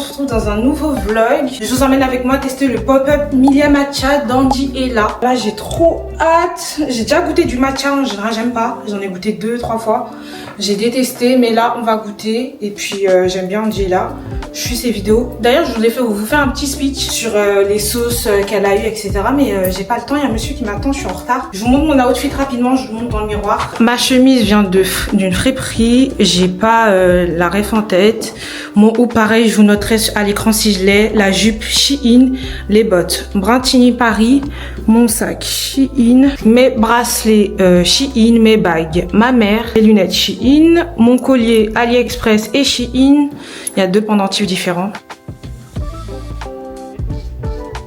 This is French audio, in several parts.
se retrouve dans un nouveau vlog. Je vous emmène avec moi tester le pop-up Milia Matcha d'Andy et là. Là, j'ai trop hâte. J'ai déjà goûté du matcha, en général, j'aime pas. J'en ai goûté 2-3 fois. J'ai détesté, mais là, on va goûter. Et puis, j'aime bien Andy et là. Je suis ses vidéos. D'ailleurs, je voulais vous faire un petit speech sur les sauces qu'elle a eu, etc. Mais j'ai pas le temps. Il y a un monsieur qui m'attend, je suis en retard. Je vous montre mon outfit rapidement, je vous montre dans le miroir. Ma chemise vient d'une friperie. J'ai pas la ref en tête. Mon haut, pareil, je vous noterai à l'écran si je l'ai. La jupe Shein, les bottes Brantini Paris, mon sac Shein, mes bracelets Shein, mes bagues ma mère, les lunettes Shein, mon collier AliExpress et Shein. Il y a 2 pendentifs différents.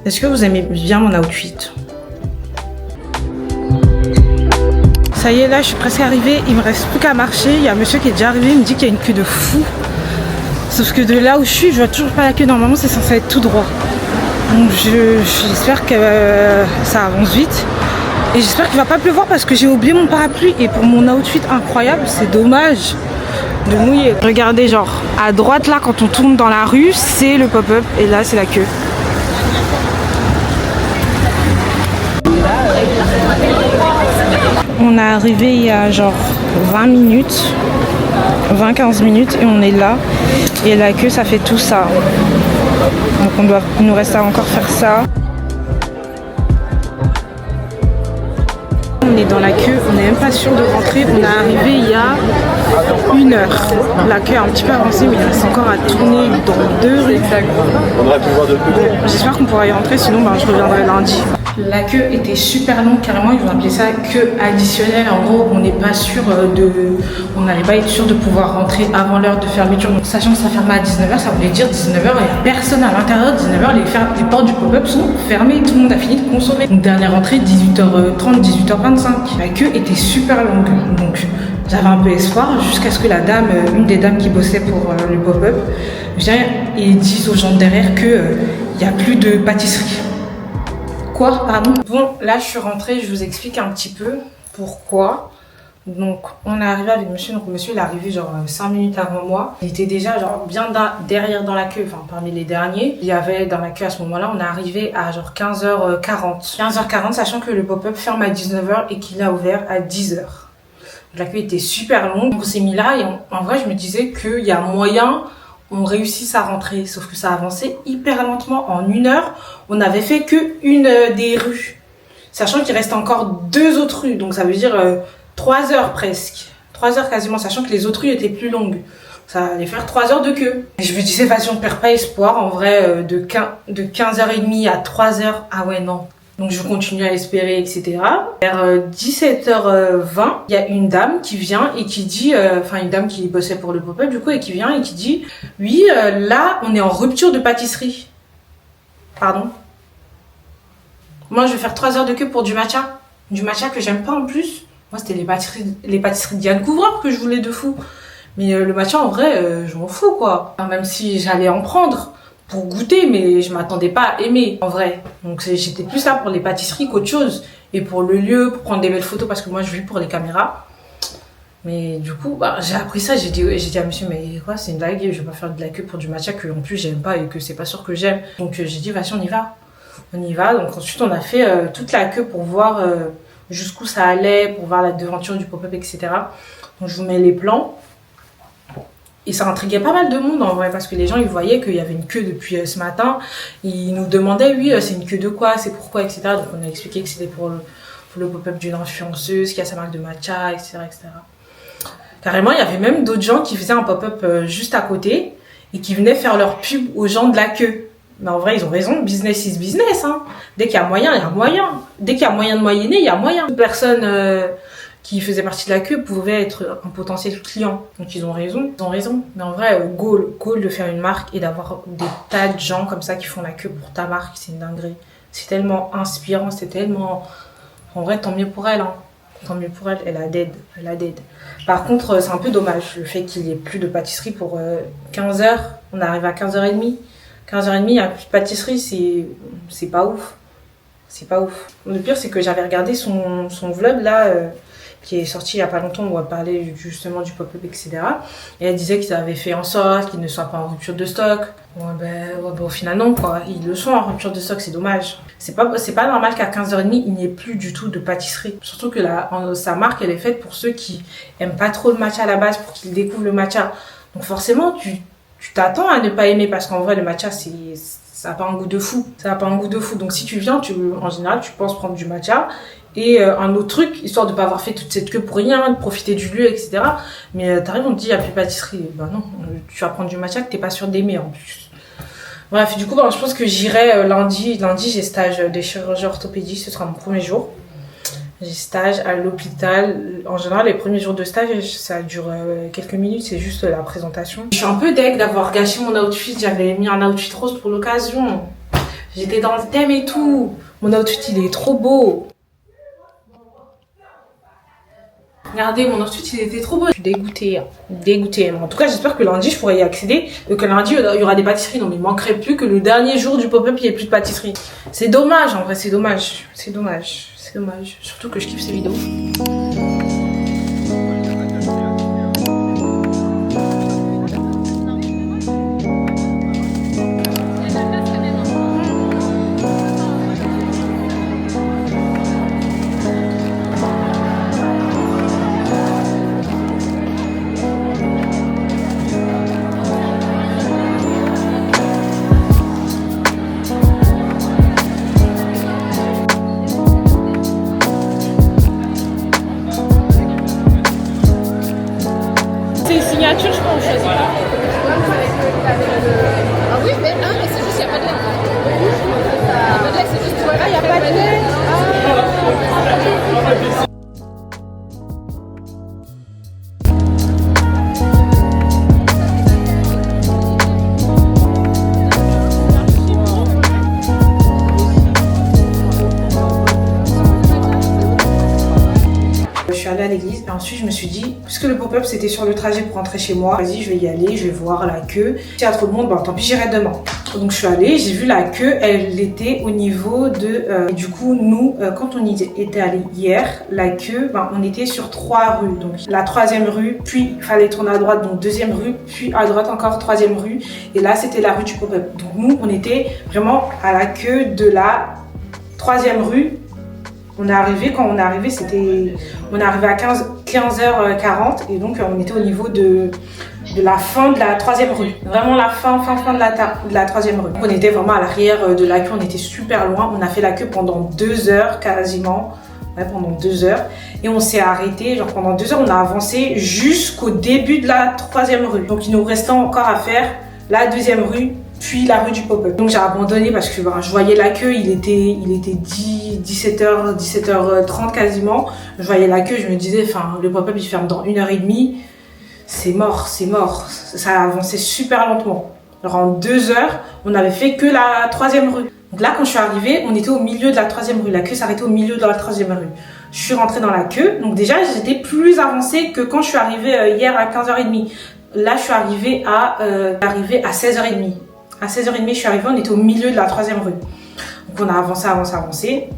Est-ce que vous aimez bien mon outfit? Ça y est, là, je suis presque arrivée. Il me reste plus qu'à marcher. Il y a un monsieur qui est déjà arrivé. Il me dit qu'il y a une queue de fou. Sauf que de là où je suis, je vois toujours pas la queue. Normalement, c'est censé être tout droit. Donc, j'espère que ça avance vite. Et j'espère qu'il va pas pleuvoir parce que j'ai oublié mon parapluie. Et pour mon outfit incroyable, c'est dommage de mouiller. Regardez, genre, à droite, là, quand on tourne dans la rue, c'est le pop-up. Et là, c'est la queue. On est arrivé il y a genre 20 minutes, 20-15 minutes et on est là. Et la queue, ça fait tout ça. Donc il nous reste à encore faire ça. On est dans la queue, on n'est même pas sûr de rentrer. On est arrivé il y a 1 heure. La queue est un petit peu avancée, mais il reste encore à tourner dans 2 rues. On aurait pu voir de plus. J'espère qu'on pourra y rentrer, sinon je reviendrai lundi. La queue était super longue, carrément, ils ont appelé ça queue additionnelle. En gros, on n'est pas sûr on n'allait pas être sûr de pouvoir rentrer avant l'heure de fermeture. Donc, sachant que ça fermait à 19h, ça voulait dire 19h, il n'y a personne à l'intérieur. 19h, les portes du pop-up sont fermées, tout le monde a fini de consommer. Donc, dernière entrée, 18h30, 18h25. La queue était super longue, donc j'avais un peu espoir jusqu'à ce que la dame, une des dames qui bossait pour le pop-up, vient et dise aux gens derrière que il n'y a plus de pâtisserie. Quoi? Pardon? Bon, là je suis rentrée, je vous explique un petit peu pourquoi. Donc on est arrivé avec monsieur, donc monsieur il est arrivé genre 5 minutes avant moi. Il était déjà genre bien derrière dans la queue, enfin parmi les derniers. Il y avait dans la queue à ce moment-là, on est arrivé à genre 15h40. 15h40 sachant que le pop-up ferme à 19h et qu'il a ouvert à 10h. La queue était super longue, on s'est mis là et en vrai je me disais qu'il y a moyen on réussisse à rentrer, sauf que ça avançait hyper lentement. En 1 heure, on n'avait fait que une des rues, sachant qu'il reste encore 2 autres rues, donc ça veut dire 3 heures presque, 3 heures quasiment, sachant que les autres rues étaient plus longues. Ça allait faire 3 heures de queue. Et je me disais, vas-y, on perd pas espoir, en vrai, de 15h30 à 3h, ah ouais, non. Donc je continue à espérer, etc. Vers 17h20, il y a une dame qui vient et qui dit, enfin une dame qui bossait pour le pop-up du coup, et qui vient et qui dit, oui, là on est en rupture de pâtisserie. Pardon? Moi je vais faire 3 heures de queue pour du matcha que j'aime pas en plus. Moi c'était les pâtisseries Diane Couvreur que je voulais de fou. Mais le matcha en vrai, je m'en fous quoi. Enfin, même si j'allais en prendre pour goûter, mais je m'attendais pas à aimer en vrai. Donc j'étais plus là pour les pâtisseries qu'autre chose. Et pour le lieu, pour prendre des belles photos, parce que moi je vis pour les caméras. Mais du coup, j'ai appris ça, j'ai dit à monsieur, mais quoi, c'est une blague, je vais pas faire de la queue pour du matcha que en plus j'aime pas et que c'est pas sûr que j'aime. Donc j'ai dit, vas-y, on y va. On y va. Donc ensuite on a fait toute la queue pour voir jusqu'où ça allait, pour voir la devanture du pop-up, etc. Donc je vous mets les plans. Et ça intriguait pas mal de monde en vrai, parce que les gens ils voyaient qu'il y avait une queue depuis ce matin. Ils nous demandaient, oui, c'est une queue de quoi, c'est pourquoi, etc. Donc on a expliqué que c'était pour le pop-up d'une influenceuse qui a sa marque de matcha, etc., etc. Carrément, il y avait même d'autres gens qui faisaient un pop-up juste à côté et qui venaient faire leur pub aux gens de la queue. Mais en vrai, ils ont raison, business is business. Hein. Dès qu'il y a moyen, il y a moyen. Dès qu'il y a moyen de moyenner, il y a moyen. Toute personne qui faisait partie de la queue pouvait être un potentiel client. Donc ils ont raison. Ils ont raison. Mais en vrai, goal de faire une marque et d'avoir des tas de gens comme ça qui font la queue pour ta marque, c'est une dinguerie. C'est tellement inspirant, c'est tellement... En vrai, tant mieux pour elle. Hein. Tant mieux pour elle, elle a dead. Par contre, c'est un peu dommage le fait qu'il n'y ait plus de pâtisserie pour 15h. On arrive à 15h30. 15h30, il n'y a plus de pâtisserie, c'est pas ouf. C'est pas ouf. Le pire, c'est que j'avais regardé son vlog là. qui est sortie il n'y a pas longtemps où elle parlait justement du pop-up, etc. Et elle disait qu'ils avaient fait en sorte qu'ils ne soient pas en rupture de stock. Au final non quoi, ils le sont en rupture de stock, c'est dommage. C'est pas normal qu'à 15h30 il n'y ait plus du tout de pâtisserie. Surtout que sa marque elle est faite pour ceux qui aiment pas trop le matcha à la base, pour qu'ils découvrent le matcha. Donc forcément tu t'attends à ne pas aimer parce qu'en vrai le matcha ça n'a pas un goût de fou. Ça n'a pas un goût de fou. Donc si tu viens, en général tu penses prendre du matcha et un autre truc, histoire de pas avoir fait toute cette queue pour rien, de profiter du lieu, etc. Mais t'arrives, on te dit il n'y a plus de pâtisserie. Ben non, tu vas prendre du matcha que t'es pas sûr d'aimer en plus. Bref, du coup, je pense que j'irai lundi. Lundi, j'ai stage de chirurgie orthopédie, ce sera mon premier jour. J'ai stage à l'hôpital. En général, les premiers jours de stage, ça dure quelques minutes, c'est juste la présentation. Je suis un peu deg d'avoir gâché mon outfit. J'avais mis un outfit rose pour l'occasion. J'étais dans le thème et tout. Mon outfit, il est trop beau. Regardez, mon outfit, il était trop beau. Je suis dégoûtée, dégoûtée. En tout cas, j'espère que lundi, je pourrai y accéder. Et que lundi, il y aura des pâtisseries. Non, mais il manquerait plus que le dernier jour du pop-up, il n'y ait plus de pâtisserie. C'est dommage, en vrai, c'est dommage. C'est dommage. C'est dommage. Surtout que je kiffe ces vidéos. Signature, je pense. Voilà. Ah oui, mais c'est juste, il n'y a pas de lait. Il n'y a pas de lait, c'est juste, voilà, il n'y a pas de lait. Je suis allée à l'église et ensuite je me suis dit, puisque le pop-up c'était sur le trajet pour rentrer chez moi, vas-y je vais y aller, je vais voir la queue. S'il y a trop de monde, tant pis j'irai demain. Donc je suis allée, j'ai vu la queue, elle était au niveau de... du coup nous, quand on y était allé hier, la queue, on était sur 3 rues. Donc la 3e rue, puis il fallait tourner à droite, donc 2e rue, puis à droite encore 3e rue. Et là c'était la rue du pop-up. Donc nous on était vraiment à la queue de la 3e rue. Quand on est arrivé, on est arrivé à 15h40 et donc on était au niveau de la fin de la 3e rue. Vraiment la fin de la 3e rue. On était vraiment à l'arrière de la queue, on était super loin. On a fait la queue pendant 2 heures quasiment. Ouais, pendant 2 heures. Et on s'est arrêté, genre pendant 2 heures, on a avancé jusqu'au début de la 3e rue. Donc il nous restait encore à faire la 2e rue, puis la rue du pop-up. Donc j'ai abandonné parce que je voyais la queue, il était 17h30 quasiment. Je voyais la queue, je me disais, le pop-up il ferme dans 1h30. C'est mort. Ça a avancé super lentement. Alors en 2 heures, on n'avait fait que la 3e rue. Donc là, quand je suis arrivée, on était au milieu de la 3e rue. La queue s'arrêtait au milieu de la 3e rue. Je suis rentrée dans la queue. Donc déjà, j'étais plus avancée que quand je suis arrivée hier à 15h30. Là, je suis arrivée à 16h30. À 16h30, je suis arrivée, on était au milieu de la 3e rue. Donc on a avancé.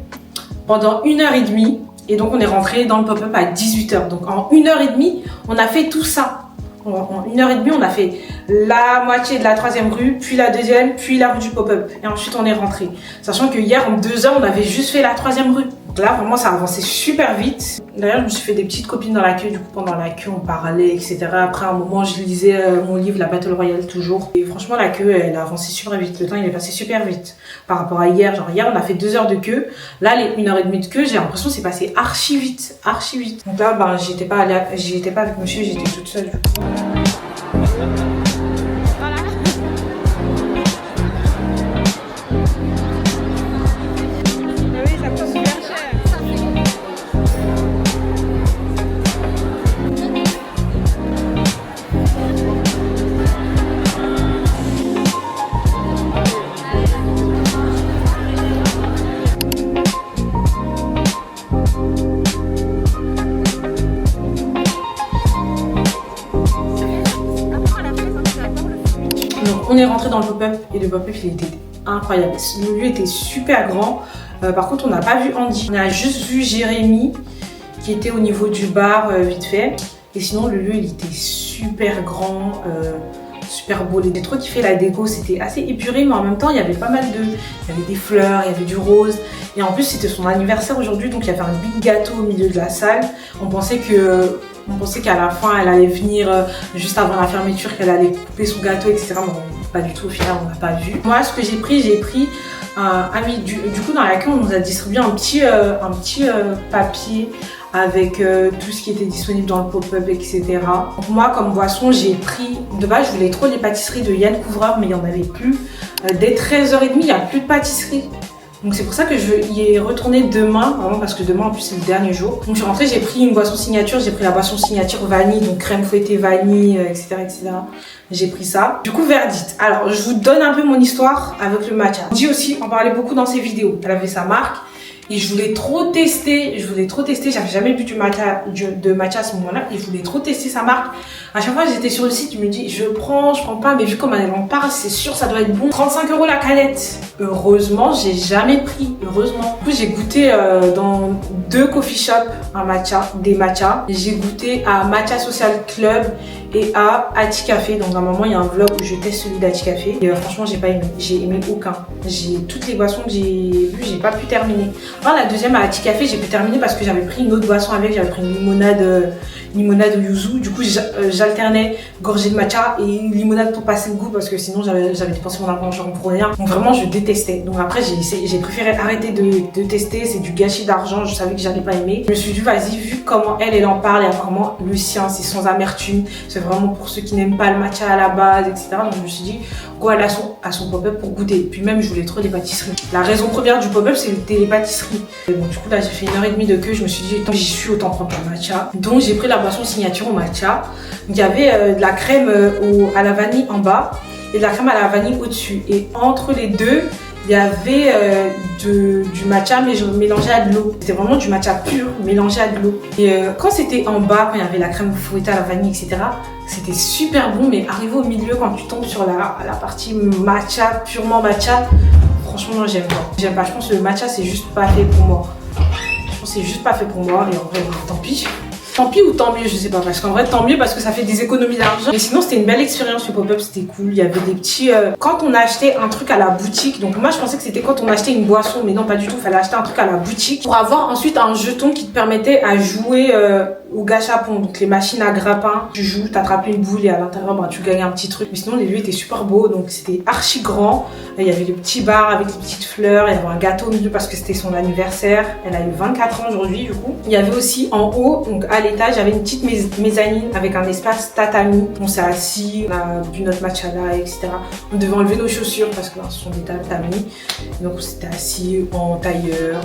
Pendant 1h30. Et donc on est rentré dans le pop-up à 18h. Donc en 1h30, on a fait tout ça. En 1h30, on a fait la moitié de la 3e rue, puis la 2e, puis la rue du pop-up. Et ensuite, on est rentré. Sachant que hier, en 2 heures, on avait juste fait la 3e rue. Donc là, vraiment, ça a avancé super vite. D'ailleurs, je me suis fait des petites copines dans la queue. Du coup, pendant la queue, on parlait, etc. Après, un moment, je lisais mon livre, la Battle Royale, toujours. Et franchement, la queue, elle a avancé super vite. Le temps, il est passé super vite. Par rapport à hier. Genre, hier, on a fait 2 heures de queue. Là, les 1h30 de queue, j'ai l'impression que c'est passé archi vite. Donc là, j'y étais pas avec monsieur, j'étais toute seule. On est rentré dans le pop-up et le pop-up il était incroyable. Le lieu était super grand. Par contre, on n'a pas vu Andy. On a juste vu Jérémy qui était au niveau du bar vite fait. Et sinon le lieu il était super grand, super beau. J'ai trop kiffé la déco, c'était assez épuré mais en même temps il y avait pas mal de... Il y avait des fleurs, il y avait du rose. Et en plus c'était son anniversaire aujourd'hui donc il y avait un big gâteau au milieu de la salle. On pensait qu'à la fin elle allait venir juste avant la fermeture, qu'elle allait couper son gâteau etc. Bon, pas du tout, au final on n'a pas vu. Moi ce que j'ai pris du coup dans la queue on nous a distribué un petit papier avec tout ce qui était disponible dans le pop-up etc. Donc moi comme boisson j'ai pris, de base je voulais trop les pâtisseries de Yann Couvreur mais il n'y en avait plus. Dès 13h30 il n'y a plus de pâtisserie. Donc c'est pour ça que je vais y retourner demain, vraiment parce que demain en plus c'est le dernier jour. Donc je suis rentrée, j'ai pris une boisson signature, j'ai pris la boisson signature vanille, donc crème fouettée vanille, etc. J'ai pris ça. Du coup verdict. Alors je vous donne un peu mon histoire avec le matcha. On dit aussi, on parlait beaucoup dans ses vidéos. Elle avait sa marque et je voulais trop tester, j'avais jamais bu de matcha à ce moment-là et je voulais trop tester sa marque. À chaque fois j'étais sur le site, je me dis je prends pas, mais vu comme elle en parle, c'est sûr ça doit être bon. 35 € la canette. Heureusement, j'ai jamais pris, heureusement. Du coup, j'ai goûté dans 2 coffee shops des matchas. J'ai goûté à Matcha Social Club et à Ati Café. Donc dans un moment, il y a un vlog où je teste celui d'Ati Café. Et franchement, j'ai pas aimé. J'ai aimé aucun. Toutes les boissons que j'ai vues, j'ai pas pu terminer. Enfin, la deuxième à Ati Café, j'ai pu terminer parce que j'avais pris une autre boisson avec. J'avais pris une limonade au yuzu. Du coup, j'alternais gorgée de matcha et limonade pour passer le goût parce que sinon, j'avais dépensé mon argent pour rien. Donc vraiment, je détestais. Donc après, j'ai préféré arrêter de tester. C'est du gâchis d'argent. Je savais que j'allais pas aimer. Je me suis dit, vas-y, vu comment elle en parle et apparemment le sien, c'est sans amertume. C'est vraiment pour ceux qui n'aiment pas le matcha à la base, etc. Donc je me suis dit, go à son pop-up pour goûter. Puis même, je voulais trop les pâtisseries. La raison première du pop-up, c'était les pâtisseries. Et bon, du coup, là, j'ai fait 1h30 de queue. Je me suis dit, tant que j'y suis, autant prendre le matcha. Donc j'ai pris la boisson signature au matcha. Il y avait de la crème à la vanille en bas et de la crème à la vanille au-dessus. Et entre les deux, il y avait du matcha mélangé à de l'eau. C'était vraiment du matcha pur mélangé à de l'eau. Et quand c'était en bas, quand il y avait la crème fouettée à la vanille, etc., c'était super bon. Mais arrivé au milieu, quand tu tombes sur la partie matcha, purement matcha, franchement, moi, j'aime pas. J'aime pas. Je pense que le matcha, c'est juste pas fait pour moi. Je pense que c'est juste pas fait pour moi. Et en vrai, tant pis. Tant pis ou tant mieux, je sais pas, parce qu'en vrai tant mieux parce que ça fait des économies d'argent. Mais sinon c'était une belle expérience, le pop-up c'était cool, il y avait des petits... Quand on achetait un truc à la boutique, donc moi je pensais que c'était quand on achetait une boisson, mais non pas du tout, il fallait acheter un truc à la boutique pour avoir ensuite un jeton qui te permettait à jouer au gâchapon, donc les machines à grappin. Tu joues, t'attrapes une boule et à l'intérieur bah, tu gagnes un petit truc. Mais sinon les lieux étaient super beaux, donc c'était archi grand. Il y avait le petit bar avec les petites fleurs, il y avait un gâteau au milieu parce que c'était son anniversaire. Elle a eu 24 ans aujourd'hui du coup. Il y avait aussi en haut, donc à l'étage, il y avait une petite mezzanine avec un espace tatami. On s'est assis, on a bu notre matcha là, etc. On devait enlever nos chaussures parce que là, ce sont des tatamis. Donc on s'était assis en tailleur.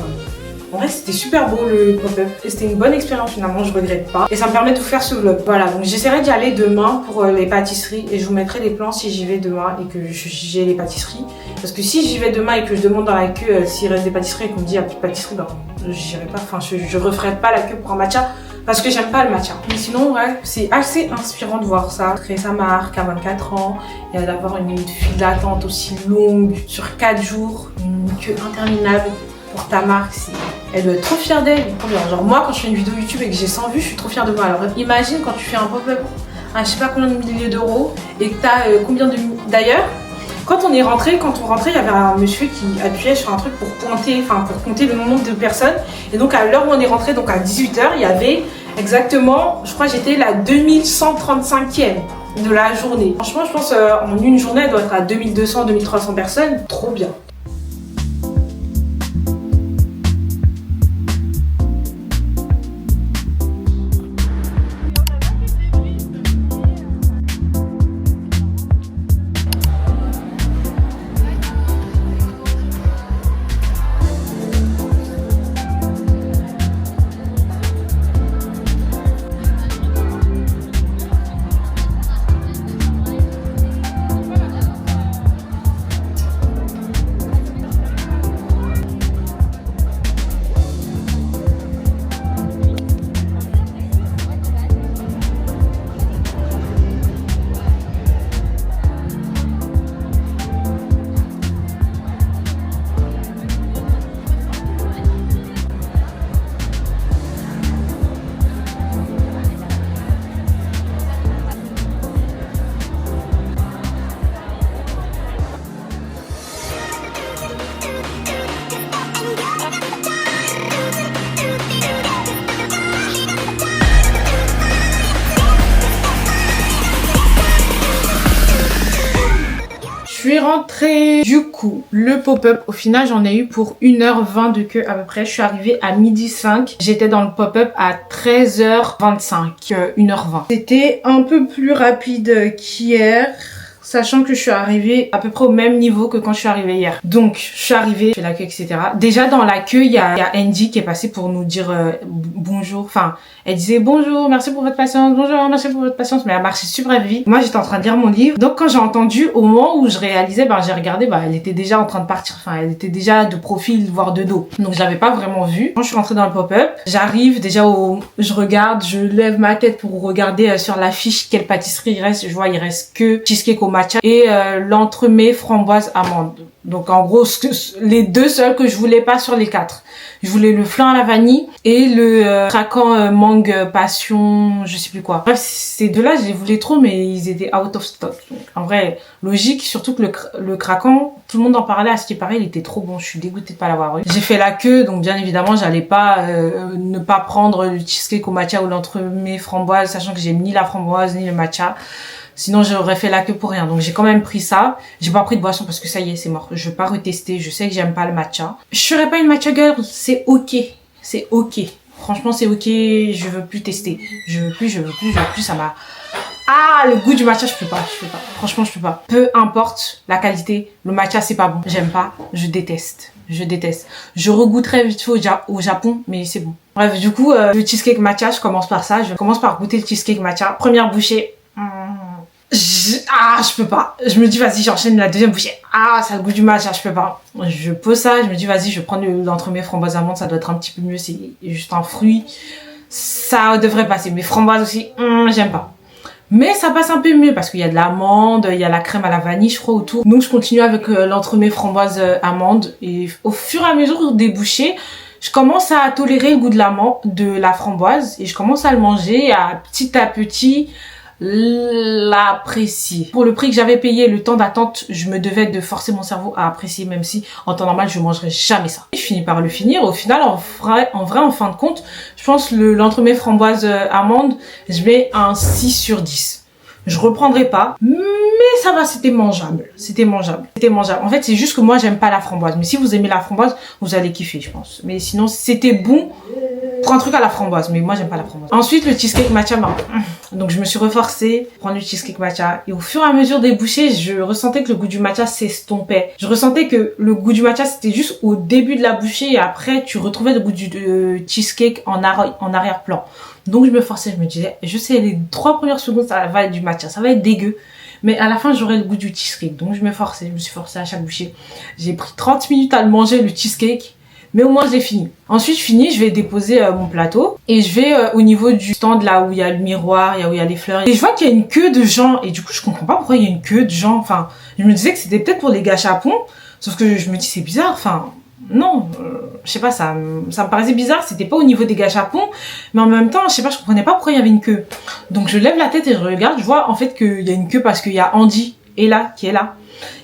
En vrai, c'était super beau le pop-up et c'était une bonne expérience finalement, je regrette pas. Et ça me permet de vous faire ce vlog. Voilà, donc j'essaierai d'y aller demain pour les pâtisseries et je vous mettrai des plans si j'y vais demain et que j'ai les pâtisseries. Parce que si j'y vais demain et que je demande dans la queue s'il reste des pâtisseries et qu'on me dit il n'y a plus de pâtisseries, ben j'irai pas, enfin je referai pas la queue pour un matcha. Parce que j'aime pas le matcha. Mais sinon, ouais, c'est assez inspirant de voir ça. Créer sa marque à 24 ans et d'avoir une file d'attente aussi longue sur 4 jours, une queue interminable pour ta marque. Elle doit être trop fière d'elle. Genre moi, quand je fais une vidéo YouTube et que j'ai 100 vues, je suis trop fière de moi. Alors imagine quand tu fais un pop-up à je sais pas combien de milliers d'euros et que t'as combien de... D'ailleurs, quand on rentrait, il y avait un monsieur qui appuyait sur un truc pour compter le nombre de personnes. Et donc à l'heure où on est rentré, donc à 18 h, il y avait exactement, je crois que j'étais la 2135e de la journée. Franchement, je pense en une journée, elle doit être à 2200, 2300 personnes. Trop bien. rentrée. Du coup, le pop-up, au final, j'en ai eu pour 1h20 de queue à peu près. Je suis arrivée à 12h05. J'étais dans le pop-up à 13h25, 1h20. C'était un peu plus rapide qu'hier. Sachant que je suis arrivée à peu près au même niveau que quand je suis arrivée hier. Donc, je suis arrivée, je fais la queue, etc. Déjà, dans la queue, il y a Andy qui est passée pour nous dire bonjour. Enfin, elle disait bonjour, merci pour votre patience, bonjour, merci pour votre patience. Mais elle marchait super vite. Moi, j'étais en train de lire mon livre. Donc, quand j'ai entendu, au moment où je réalisais, j'ai regardé, elle était déjà en train de partir. Enfin, elle était déjà de profil, voire de dos. Donc, je l'avais pas vraiment vue. Quand je suis rentrée dans le pop-up, j'arrive déjà je regarde, je lève ma tête pour regarder sur l'affiche quelle pâtisserie il reste. Je vois, il reste que cheesecake au matcha et l'entremets framboise amande. Donc en gros les deux seuls que je voulais pas sur les 4. Je voulais le flan à la vanille et le craquant mangue passion, je sais plus quoi. Bref, ces deux-là, je les voulais trop mais ils étaient out of stock. Donc, en vrai, logique, surtout que le craquant, tout le monde en parlait, à ce qui paraît, il était trop bon. Je suis dégoûtée de pas l'avoir eu. J'ai fait la queue, donc bien évidemment, j'allais pas ne pas prendre le cheesecake au matcha ou l'entremets framboise, sachant que j'ai ni la framboise ni le matcha. Sinon, j'aurais fait la queue pour rien. Donc, j'ai quand même pris ça. J'ai pas pris de boisson parce que ça y est, c'est mort. Je vais pas retester. Je sais que j'aime pas le matcha. Je serais pas une matcha girl. C'est ok. C'est ok. Franchement, c'est ok. Je veux plus tester. Je veux plus. Ça m'a... Ah, le goût du matcha, je peux pas. Franchement, je peux pas. Peu importe la qualité. Le matcha, c'est pas bon. J'aime pas. Je déteste. Je regoûterai vite fait au Japon, mais c'est bon. Bref, du coup, le cheesecake matcha, je commence par ça. Je commence par goûter le cheesecake matcha. Première bouchée. Je peux pas. Je me dis, vas-y, j'enchaîne la deuxième bouchée. Ça a le goût du matcha, je peux pas. Je pose ça, je me dis, vas-y, je vais prendre l'entremets framboise amande, ça doit être un petit peu mieux, c'est juste un fruit. Ça devrait passer. Mais framboise aussi, j'aime pas. Mais ça passe un peu mieux parce qu'il y a de l'amande, il y a la crème à la vanille, je crois, autour. Donc, je continue avec l'entremets framboise amande. Et au fur et à mesure des bouchées, je commence à tolérer le goût de la framboise et je commence à le manger petit à petit. L'apprécier. Pour le prix que j'avais payé, le temps d'attente, je me devais de forcer mon cerveau à apprécier, même si en temps normal je mangerais jamais ça. Je finis par le finir. Au final, en fin de compte, je pense l'entremets framboise amande, je mets un 6 sur 10. Je reprendrai pas, mais ça va, c'était mangeable. En fait, c'est juste que moi j'aime pas la framboise, mais si vous aimez la framboise, vous allez kiffer, je pense. Mais sinon, c'était bon pour un truc à la framboise, mais moi j'aime pas la framboise. Ensuite, le cheesecake matcha, donc je me suis reforcée à prendre le cheesecake matcha et au fur et à mesure des bouchées, je ressentais que le goût du matcha s'estompait. Je ressentais que le goût du matcha c'était juste au début de la bouchée et après tu retrouvais le goût du cheesecake en arrière-plan. Donc je me forçais, je me disais, je sais, les 3 premières secondes ça va être du matcha, ça va être dégueu. Mais à la fin, j'aurai le goût du cheesecake. Donc je me suis forcée à chaque bouchée. J'ai pris 30 minutes à le manger, le cheesecake. Mais au moins, je l'ai fini. Ensuite, je vais déposer mon plateau. Et je vais au niveau du stand, là où il y a le miroir, où il y a les fleurs. Et je vois qu'il y a une queue de gens. Et du coup, je comprends pas pourquoi il y a une queue de gens. Enfin, je me disais que c'était peut-être pour les gâchapons. Sauf que je me dis, c'est bizarre. Enfin, non. Je sais pas, ça me paraissait bizarre. C'était pas au niveau des gâchapons. Mais en même temps, je sais pas, je comprenais pas pourquoi il y avait une queue. Donc, je lève la tête et je regarde. Je vois en fait qu'il y a une queue parce qu'il y a Andy qui est là.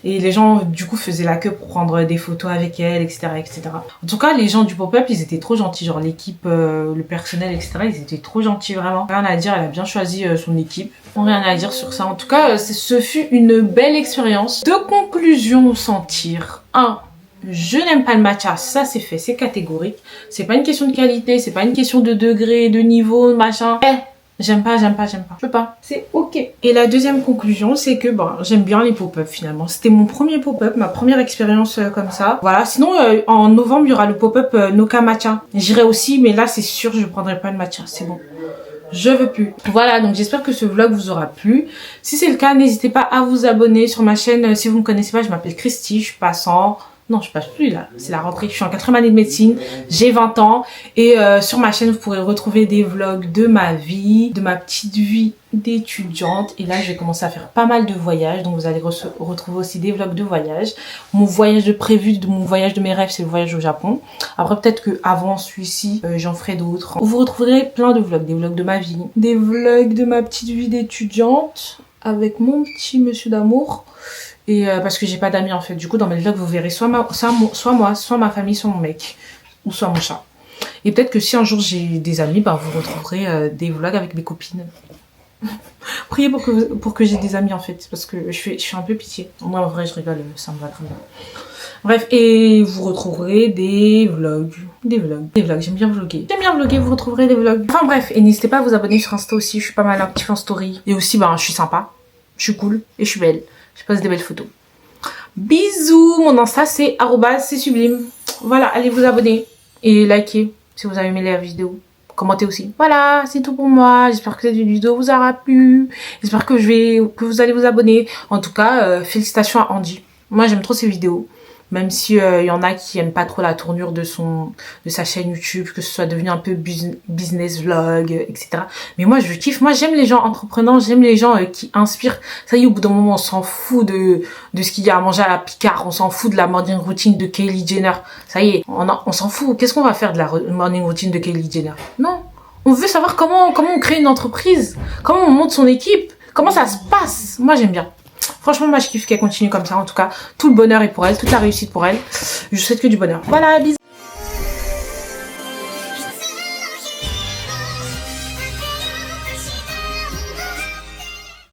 Et les gens, du coup, faisaient la queue pour prendre des photos avec elle, etc., etc. En tout cas, les gens du pop-up, ils étaient trop gentils. Genre, l'équipe, le personnel, etc., ils étaient trop gentils, vraiment. Rien à dire, elle a bien choisi son équipe. Rien à dire sur ça. En tout cas, ce fut une belle expérience. De conclusion, sentir. 1. Je n'aime pas le matcha, ça c'est fait, c'est catégorique. C'est pas une question de qualité, c'est pas une question de degré, de niveau, machin. J'aime pas. Je peux pas. C'est ok. Et la deuxième conclusion, c'est que j'aime bien les pop-up finalement. C'était mon premier pop-up, ma première expérience comme ça. Voilà. Sinon, en novembre, il y aura le pop-up Noka Matcha. J'irai aussi, mais là, c'est sûr, je prendrai pas le matcha. C'est bon. Je veux plus. Voilà, donc j'espère que ce vlog vous aura plu. Si c'est le cas, n'hésitez pas à vous abonner sur ma chaîne. Si vous me connaissez pas, je m'appelle Christy, je passe en... Non, je passe plus là, c'est la rentrée, je suis en 4e année de médecine, j'ai 20 ans et sur ma chaîne vous pourrez retrouver des vlogs de ma vie, de ma petite vie d'étudiante et là je vais commencer à faire pas mal de voyages donc vous allez retrouver aussi des vlogs de voyage. Mon voyage de prévu, mon voyage de mes rêves c'est le voyage au Japon. Après peut-être que avant celui-ci j'en ferai d'autres. Vous retrouverez plein de vlogs, des vlogs de ma vie, des vlogs de ma petite vie d'étudiante avec mon petit monsieur d'amour. Et parce que j'ai pas d'amis en fait. Du coup dans mes vlogs vous verrez soit moi, soit ma famille, soit mon mec. Ou soit mon chat. Et peut-être que si un jour j'ai des amis, vous retrouverez des vlogs avec mes copines. Priez pour que j'ai des amis en fait, parce que je suis un peu pitié. Moi en vrai je rigole, ça me va très bien. Bref, et vous retrouverez des vlogs. J'aime bien vlogger. Vous retrouverez des vlogs. Enfin bref, et n'hésitez pas à vous abonner sur Insta aussi, je suis pas mal active en story. Et aussi, je suis sympa, je suis cool et je suis belle. Je poste des belles photos. Bisous, mon Insta c'est @csublime. Voilà, allez vous abonner et likez si vous avez aimé la vidéo. Commentez aussi. Voilà, c'est tout pour moi. J'espère que cette vidéo vous aura plu. J'espère que vous allez vous abonner. En tout cas, félicitations à Andy. Moi, j'aime trop ses vidéos. Même si y en a qui aiment pas trop la tournure de sa chaîne YouTube, que ce soit devenu un peu business vlog, etc. Mais moi, je kiffe. Moi, j'aime les gens entreprenants. J'aime les gens qui inspirent. Ça y est, au bout d'un moment, on s'en fout de ce qu'il y a à manger à la Picard. On s'en fout de la morning routine de Kylie Jenner. Ça y est, on s'en fout. Qu'est-ce qu'on va faire de la morning routine de Kylie Jenner? Non. On veut savoir comment on crée une entreprise. Comment on monte son équipe. Comment ça se passe. Moi, j'aime bien. Franchement, moi, je kiffe qu'elle continue comme ça. En tout cas, tout le bonheur est pour elle. Toute la réussite pour elle. Je souhaite que du bonheur. Voilà, bisous.